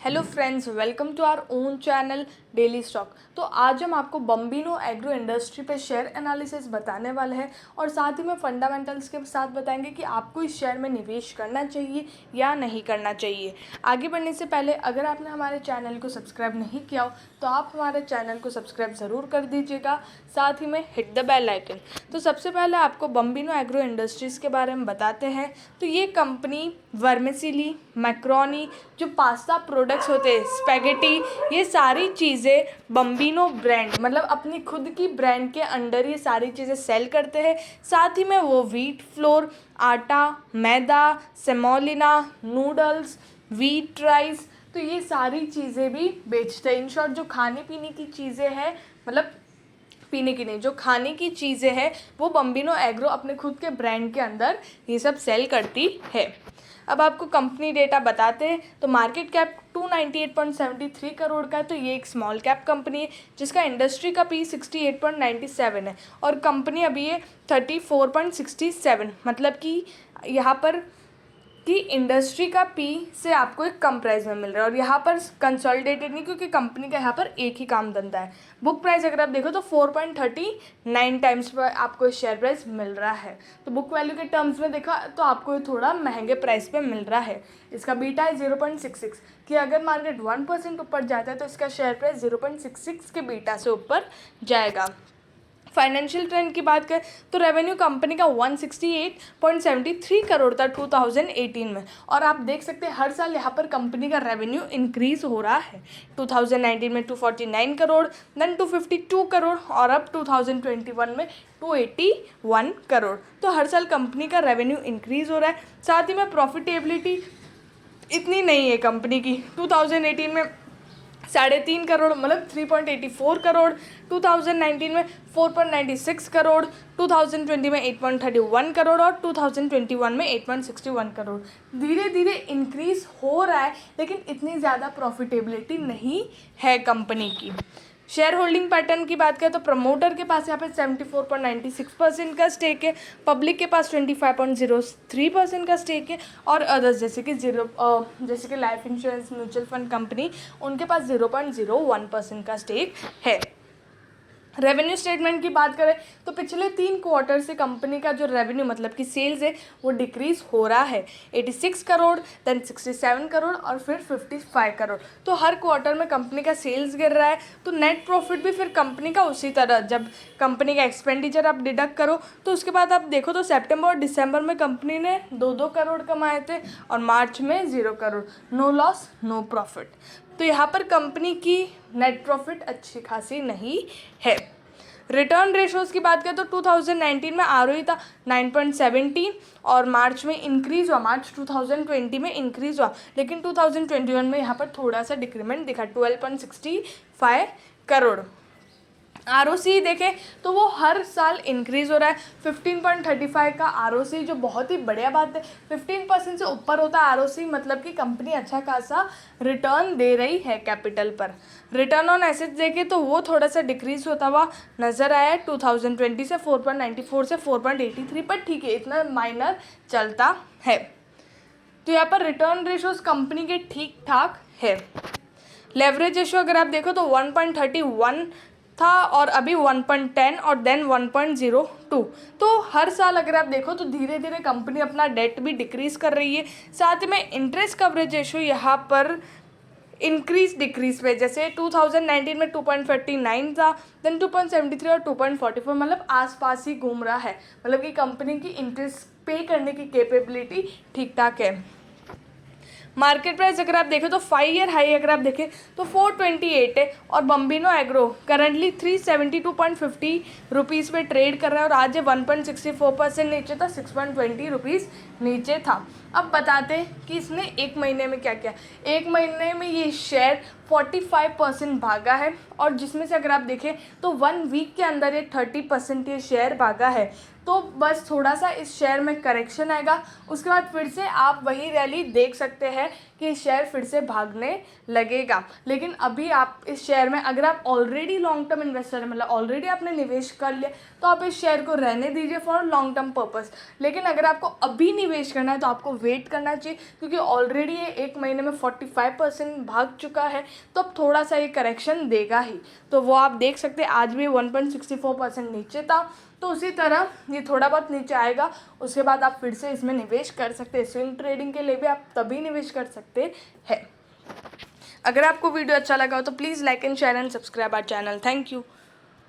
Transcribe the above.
Hello friends, welcome to our own channel daily stock. तो आज हम आपको बम्बिनो एग्रो इंडस्ट्री पे शेयर एनालिसिस बताने वाले हैं और साथ ही में फंडामेंटल्स के साथ बताएंगे कि आपको इस शेयर में निवेश करना चाहिए या नहीं करना चाहिए। आगे बढ़ने से पहले अगर आपने हमारे चैनल को सब्सक्राइब नहीं किया हो तो आप हमारे चैनल को सब्सक्राइब ज़रूर कर दीजिएगा, साथ ही में हिट द बेल आइकन। तो सबसे पहले आपको बम्बिनो एग्रो इंडस्ट्रीज़ के बारे में बताते हैं। तो ये कंपनी वर्मिसेली, मैक्रोनी, जो पास्ता प्रोडक्ट्स होते हैं, स्पैगेटी, ये सारी चीज़ें बम्बिनो ब्रांड मतलब अपनी खुद की ब्रांड के अंडर ये सारी चीज़ें सेल करते हैं। साथ ही में वो व्हीट फ्लोर, आटा, मैदा, सेमोलिना, नूडल्स, व्हीट राइस, तो ये सारी चीज़ें भी बेचते हैं। इन शॉर्ट जो खाने पीने की चीज़ें हैं, मतलब पीने की नहीं, जो खाने की चीज़ें हैं वो बम्बिनो एग्रो अपने खुद के ब्रांड के अंदर ये सब सेल करती है। अब आपको कंपनी डेटा बताते हैं। तो मार्केट कैप 298.73 करोड़ का है। तो ये एक स्मॉल कैप कंपनी है जिसका इंडस्ट्री का पी 68.97 है और कंपनी अभी है 34.67, मतलब कि यहाँ पर कि इंडस्ट्री का पी से आपको एक कम प्राइस में मिल रहा है और यहाँ पर कंसोलिडेटेड नहीं, क्योंकि कंपनी का यहाँ पर एक ही काम धंधा है। बुक प्राइस अगर आप देखो तो 4.39 टाइम्स पर आपको शेयर प्राइस मिल रहा है। तो बुक वैल्यू के टर्म्स में देखा तो आपको थोड़ा महंगे प्राइस पे मिल रहा है। इसका बीटा है 0.66, कि अगर मार्केट 1% ऊपर जाता है तो इसका शेयर प्राइस 0.66 के बीटा से ऊपर जाएगा। फाइनेंशियल ट्रेंड की बात करें तो रेवेन्यू कंपनी का 168.73 करोड़ था 2018 में, और आप देख सकते हैं हर साल यहाँ पर कंपनी का रेवेन्यू इंक्रीज हो रहा है। 2019 में 249 करोड़, देन 252 करोड़ और अब 2021 में 281 करोड़। तो हर साल कंपनी का रेवेन्यू इंक्रीज हो रहा है। साथ ही में प्रॉफिटेबिलिटी इतनी नहीं है कंपनी की। 2018 में 3.5 करोड़ मतलब 3.84 करोड़, 2019 में 4.96 करोड़, 2020 में 8.31 करोड़ और 2021 में 8.61 करोड़। धीरे धीरे इंक्रीज हो रहा है, लेकिन इतनी ज़्यादा प्रॉफिटेबिलिटी नहीं है कंपनी की। शेयर होल्डिंग पैटर्न की बात करें तो प्रमोटर के पास यहाँ पे 74.96% का स्टेक है, पब्लिक के पास 25.03% का स्टेक है और अदर्स जैसे कि life insurance, mutual fund company, उनके पास 0.01% का स्टेक है। रेवेन्यू स्टेटमेंट की बात करें तो पिछले 3 क्वार्टर से कंपनी का जो रेवेन्यू मतलब कि सेल्स है वो डिक्रीज हो रहा है। 86 करोड़, देन 67 करोड़ और फिर 55 करोड़। तो हर क्वार्टर में कंपनी का सेल्स गिर रहा है। तो नेट प्रॉफिट भी फिर कंपनी का उसी तरह, जब कंपनी का एक्सपेंडिचर आप डिडक्ट करो तो उसके बाद आप देखो तो सितंबर और दिसंबर में कंपनी ने 2-2 करोड़ कमाए थे और मार्च में 0 crore. No loss no profit. तो यहाँ पर कंपनी की नेट प्रॉफिट अच्छी खासी नहीं है। रिटर्न रेशोज़ की बात करें तो 2019 में आरओई था 9.17 और मार्च में इंक्रीज़ हुआ, मार्च 2020 में इंक्रीज़ हुआ, लेकिन 2021 में यहाँ पर थोड़ा सा डिक्रीमेंट दिखा, 12.65 करोड़। आरओसी देखें तो वो हर साल इंक्रीज़ हो रहा है। 15.35 का आरओसी, जो बहुत ही बढ़िया बात है। 15% से ऊपर होता है आरओसी, मतलब कि कंपनी अच्छा खासा रिटर्न दे रही है कैपिटल पर। रिटर्न ऑन एसेट्स देखें तो वो थोड़ा सा डिक्रीज़ होता हुआ नज़र आया है 2020 से 4.94 से 4.83, पर ठीक है, इतना माइनर चलता है। तो यहाँ पर रिटर्न रेशोज़ कंपनी के ठीक ठाक है। लेवरेज रेशो अगर आप देखो तो 1.31 था और अभी 1.10 और देन 1.02। तो हर साल अगर आप देखो तो धीरे धीरे कंपनी अपना डेट भी डिक्रीज़ कर रही है। साथ में इंटरेस्ट कवरेज रेशो यहाँ पर इंक्रीज डिक्रीज पे, जैसे 2019 में 2.49 था, देन 2.73 और 2.44, मतलब आसपास ही घूम रहा है। मतलब कि कंपनी की इंटरेस्ट पे करने की कैपेबिलिटी ठीक ठाक है। मार्केट प्राइस अगर आप देखें तो 5 ईयर हाई अगर आप देखें तो 428 है और बम्बिनो एग्रो करंटली 372.50 रुपीज़ पे ट्रेड कर रहा है और आज 1.64% नीचे था, 6.20 रुपीज़ नीचे था। अब बताते हैं कि इसने एक महीने में क्या किया। एक महीने में ये शेयर 45% भागा है और जिसमें से अगर आप देखें तो 1 वीक के अंदर ये 30% ये शेयर भागा है। तो बस थोड़ा सा इस शेयर में करेक्शन आएगा, उसके बाद फिर से आप वही रैली देख सकते हैं कि शेयर फिर से भागने लगेगा। लेकिन अभी आप इस शेयर में अगर आप ऑलरेडी लॉन्ग टर्म इन्वेस्टर हैं, मतलब ऑलरेडी आपने निवेश कर लिया, तो तो आप इस शेयर को रहने दीजिए फॉर लॉन्ग टर्म पर्पस। लेकिन अगर आपको अभी निवेश करना है तो आपको वेट करना चाहिए, क्योंकि ऑलरेडी ये 1 महीने में 45% भाग चुका है, तो अब थोड़ा सा ये करेक्शन देगा ही। तो वो आप देख सकते हैं आज भी 1.64% नीचे था, तो उसी तरह ये थोड़ा बहुत नीचे आएगा, उसके बाद आप फिर से इसमें निवेश कर सकते हैं। स्विंग ट्रेडिंग के लिए भी आप तभी निवेश कर सकते हैं। अगर आपको वीडियो अच्छा लगा हो तो please like and share and subscribe our channel. Thank you.